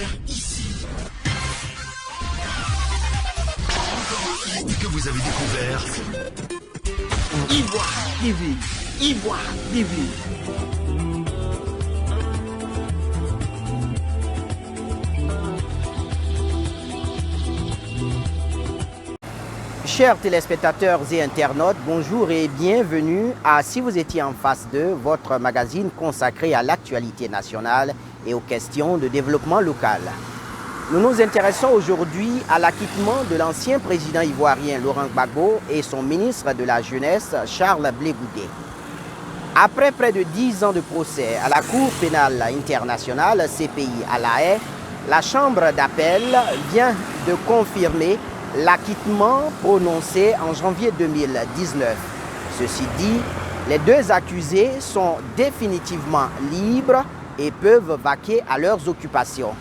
faire ici et que vous avez découvert Ivoire TV. Ivoire TV. Chers téléspectateurs et internautes, bonjour et bienvenue à Si vous étiez en face de votre magazine consacré à l'actualité nationale et aux questions de développement local. Nous nous intéressons aujourd'hui à l'acquittement de l'ancien président ivoirien Laurent Gbagbo et son ministre de la Jeunesse Charles Blé Goudé. Après près de 10 ans de procès à la Cour pénale internationale CPI à La Haye, la Chambre d'appel vient de confirmer l'acquittement prononcé en janvier 2019. Ceci dit, les deux accusés sont définitivement libres et peuvent vaquer à leurs occupations.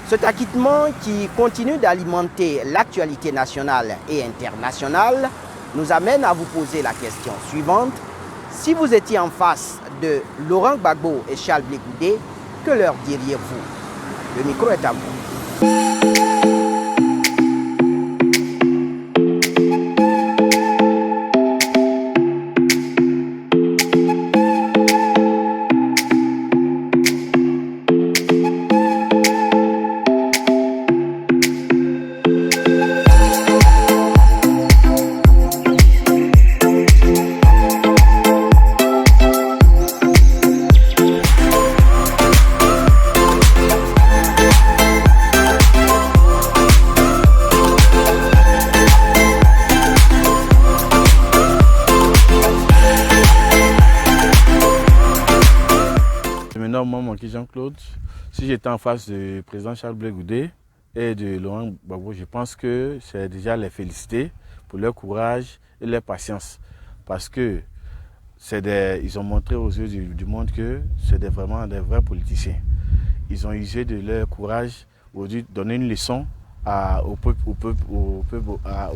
Cet acquittement qui continue d'alimenter l'actualité nationale et internationale nous amène à vous poser la question suivante. Si vous étiez en face de Laurent Gbagbo et Charles Blé Goudé, que leur diriez-vous? Le micro est à vous. Jean-Claude, si j'étais en face du président Charles Blé Goudé et de Laurent Gbagbo, je pense que c'est déjà les féliciter pour leur courage et leur patience. Parce que ils ont montré aux yeux du monde que c'est vraiment des vrais politiciens. Ils ont usé de leur courage pour donner une leçon au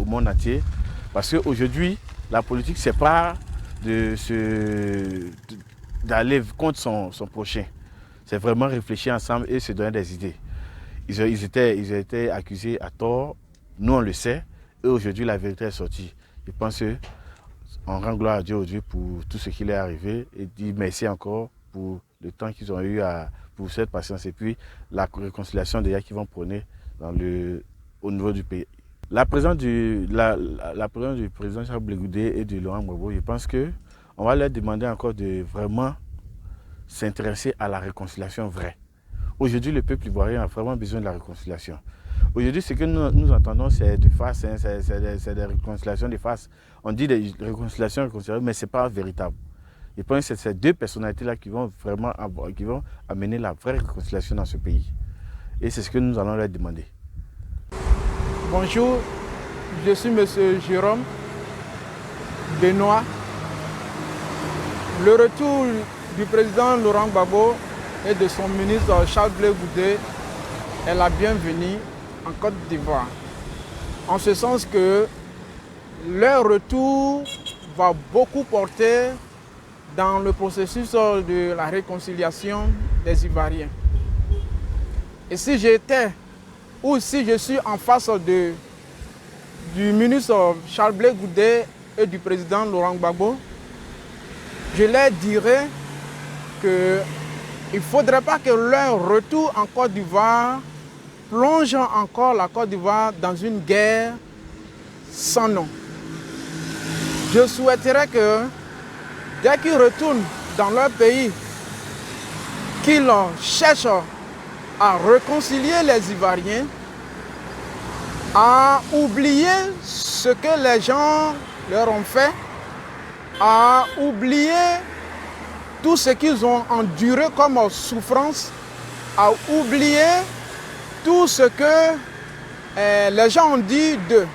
monde entier. Parce qu'aujourd'hui, la politique, c'est pas d'aller contre son prochain. C'est vraiment réfléchir ensemble et se donner des idées. Ils étaient accusés à tort, nous on le sait, et aujourd'hui la vérité est sortie. Je pense qu'on rend gloire à Dieu aujourd'hui pour tout ce qui est arrivé et dit merci encore pour le temps qu'ils ont eu pour cette patience et puis la réconciliation déjà qu'ils vont prôner au niveau du pays. La présence du président Charles Blé Goudé et de Laurent Gbagbo, je pense qu'on va leur demander encore de vraiment s'intéresser à la réconciliation vraie. Aujourd'hui, le peuple ivoirien a vraiment besoin de la réconciliation. Aujourd'hui, ce que nous entendons, c'est de face, c'est des réconciliations de face. On dit des réconciliations, mais ce n'est pas véritable. Je pense que c'est ces deux personnalités-là qui vont amener la vraie réconciliation dans ce pays. Et c'est ce que nous allons leur demander. Bonjour, je suis M. Jérôme Benoît. Le retour du président Laurent Gbagbo et de son ministre Charles Blé Goudé est la bienvenue en Côte d'Ivoire. En ce sens que leur retour va beaucoup porter dans le processus de la réconciliation des Ivoiriens. Et si j'étais ou si je suis en face du ministre Charles Blé Goudé et du président Laurent Gbagbo, je leur dirais qu'il ne faudrait pas que leur retour en Côte d'Ivoire plonge encore la Côte d'Ivoire dans une guerre sans nom. Je souhaiterais que dès qu'ils retournent dans leur pays, qu'ils cherchent à réconcilier les Ivoiriens, à oublier ce que les gens leur ont fait, à oublier tout ce qu'ils ont enduré comme souffrance, à oublier tout ce que les gens ont dit d'eux.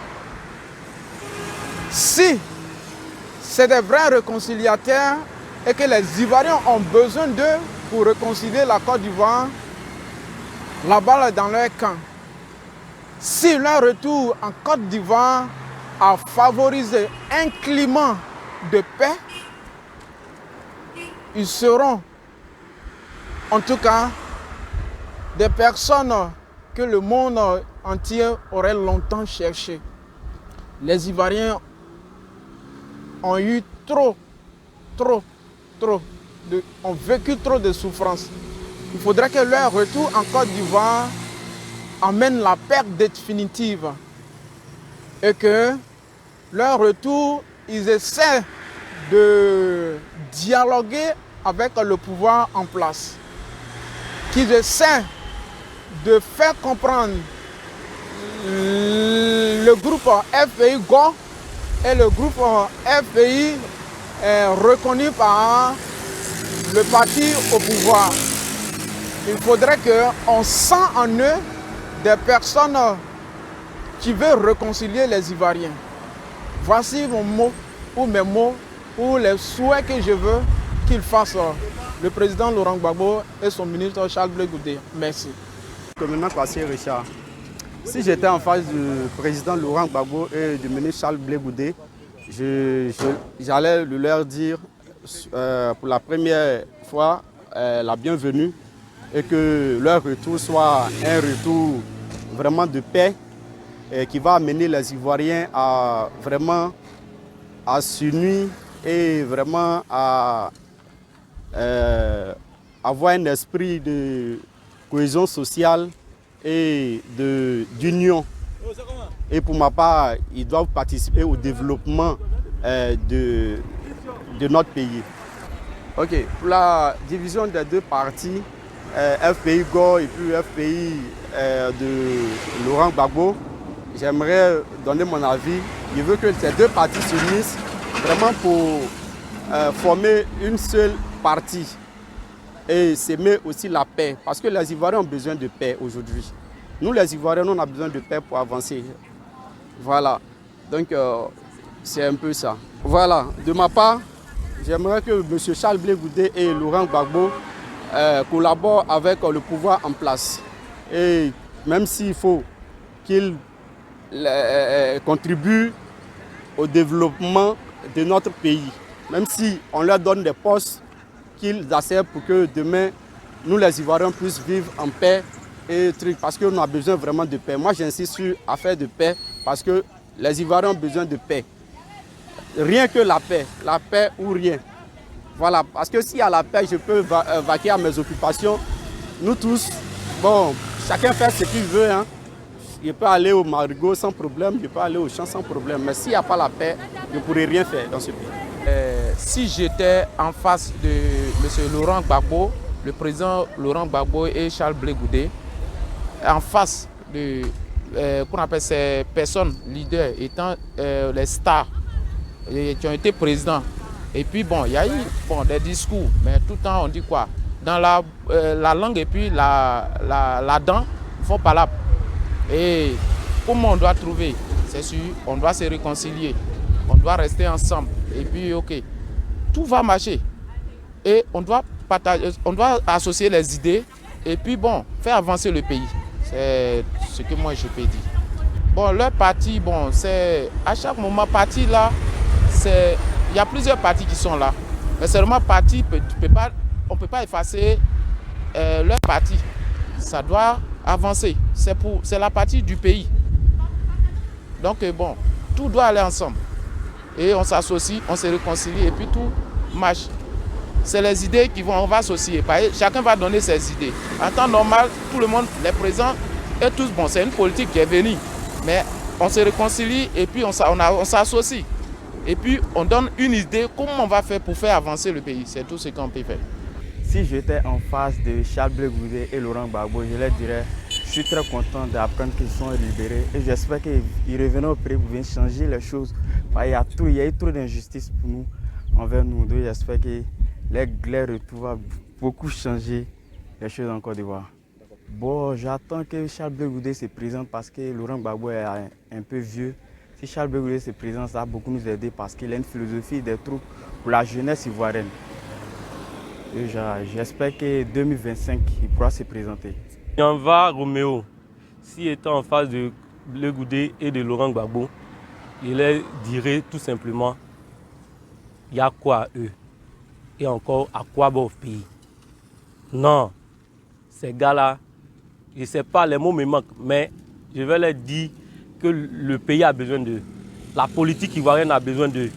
Si c'est des vrais réconciliateurs et que les Ivoiriens ont besoin d'eux pour réconcilier la Côte d'Ivoire, la balle est dans leur camp. Si leur retour en Côte d'Ivoire a favorisé un climat de paix, ils seront en tout cas des personnes que le monde entier aurait longtemps cherché. Les Ivoiriens ont eu ont vécu trop de souffrances. Il faudrait que leur retour en Côte d'Ivoire amène la paix définitive et que leur retour, ils essaient de dialoguer avec le pouvoir en place, qu'ils essaient de faire comprendre le groupe FPI GO et le groupe FPI est reconnu par le parti au pouvoir. Il faudrait qu'on sente en eux des personnes qui veulent réconcilier les Ivoiriens. Voici mon mot, ou mes mots, ou les souhaits que je veux qu'ils fassent le président Laurent Gbagbo et son ministre Charles Blé Goudé. Merci. Commandant Kwasi Richard, si j'étais en face du président Laurent Gbagbo et du ministre Charles Blé Goudé, j'allais leur dire pour la première fois la bienvenue et que leur retour soit un retour vraiment de paix qui va amener les Ivoiriens à vraiment à s'unir et vraiment à avoir un esprit de cohésion sociale et d'union. Et pour ma part, ils doivent participer au développement de notre pays. Ok, pour la division des deux partis, FPI GO et puis FPI de Laurent Gbagbo, j'aimerais donner mon avis. Je veux que ces deux partis s'unissent vraiment pour former une seule partie et s'aimer aussi la paix. Parce que les Ivoiriens ont besoin de paix aujourd'hui. Nous, les Ivoiriens, on a besoin de paix pour avancer. Voilà. Donc, c'est un peu ça. Voilà. De ma part, j'aimerais que M. Charles Blé Goudé et Laurent Gbagbo collaborent avec le pouvoir en place. Et même s'il faut qu'ils contribuent au développement de notre pays, même si on leur donne des postes qu'ils acceptent pour que demain, nous les Ivoiriens puissent vivre en paix et trucs, parce qu'on a besoin vraiment de paix. Moi, j'insiste sur l'affaire de paix parce que les Ivoiriens ont besoin de paix. Rien que la paix ou rien. Voilà, parce que s'il y a la paix, je peux vaquer à mes occupations. Nous tous, bon, chacun fait ce qu'il veut. Hein. Je peux aller au marigot sans problème, je peux aller au champ sans problème. Mais s'il n'y a pas la paix, je ne pourrai rien faire dans ce pays. Si j'étais en face de M. Laurent Gbagbo, le président Laurent Gbagbo et Charles Blé Goudé, en face de qu'on appelle ces personnes leaders étant les stars qui ont été présidents. Et puis bon, il y a eu des discours, mais tout le temps on dit quoi? Dans la langue et puis la dent, il faut pas là. Et comment on doit trouver? C'est sûr, on doit se réconcilier, on doit rester ensemble. Et puis ok, tout va marcher. Et on doit partager, on doit associer les idées et puis bon, faire avancer le pays. C'est ce que moi je peux dire. Bon, leur parti, bon, c'est à chaque moment, parti là, c'est il y a plusieurs partis qui sont là. Mais seulement parti, on ne peut pas effacer leur parti. Ça doit avancer. C'est la partie du pays. Donc bon, tout doit aller ensemble. Et on s'associe, on se réconcilie et puis tout marche. C'est les idées on va associer. Chacun va donner ses idées. En temps normal, tout le monde, les présents, et tous, bon, c'est une politique qui est venue. Mais on se réconcilie et puis on s'associe. Et puis on donne une idée comment on va faire pour faire avancer le pays. C'est tout ce qu'on peut faire. Si j'étais en face de Charles Blé Goudé et Laurent Gbagbo, je leur dirais, je suis très content d'apprendre qu'ils sont libérés et j'espère qu'ils reviendront au pays pour venir changer les choses. Il y a eu trop d'injustice pour nous, envers nous. Donc j'espère que les retours vont beaucoup changer les choses en Côte d'Ivoire. Bon, j'attends que Charles Blé Goudé se présente parce que Laurent Gbagbo est un peu vieux. Si Charles Blé Goudé se présente, ça va beaucoup nous aider parce qu'il a une philosophie des troupes pour la jeunesse ivoirienne. J'espère que 2025, il pourra se présenter. Yanva Roméo, s'il était en face de Blé Goudé et de Laurent Gbagbo, il leur dirait tout simplement, il y a quoi à eux et encore à quoi bon pays. Non, ces gars-là, je ne sais pas, les mots me manquent, mais je vais leur dire que le pays a besoin d'eux. La politique ivoirienne a besoin d'eux.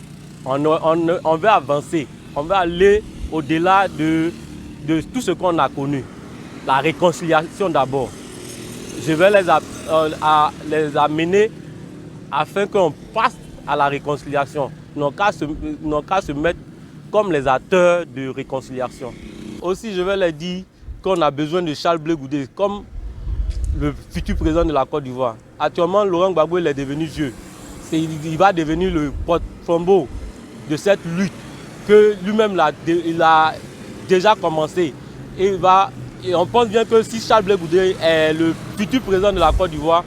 On veut avancer, on veut aller au-delà de tout ce qu'on a connu. La réconciliation d'abord. Je vais les amener afin qu'on passe à la réconciliation. N'ont qu'à se mettre comme les acteurs de réconciliation. Aussi, je vais leur dire qu'on a besoin de Charles Blé Goudé comme le futur président de la Côte d'Ivoire. Actuellement, Laurent Gbagbo il est devenu vieux. Il va devenir le porte-flambeau de cette lutte que lui-même il a déjà commencé. Et on pense bien que si Charles Blé Goudé est le futur président de la Côte d'Ivoire,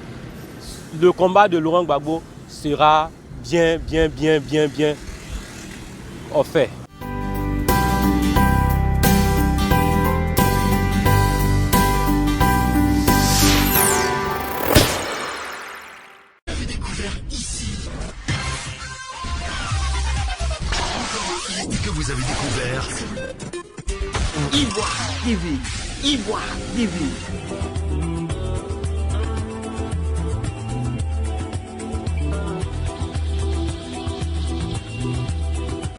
le combat de Laurent Gbagbo sera bien fait. Que vous avez découvert Ivoire TV.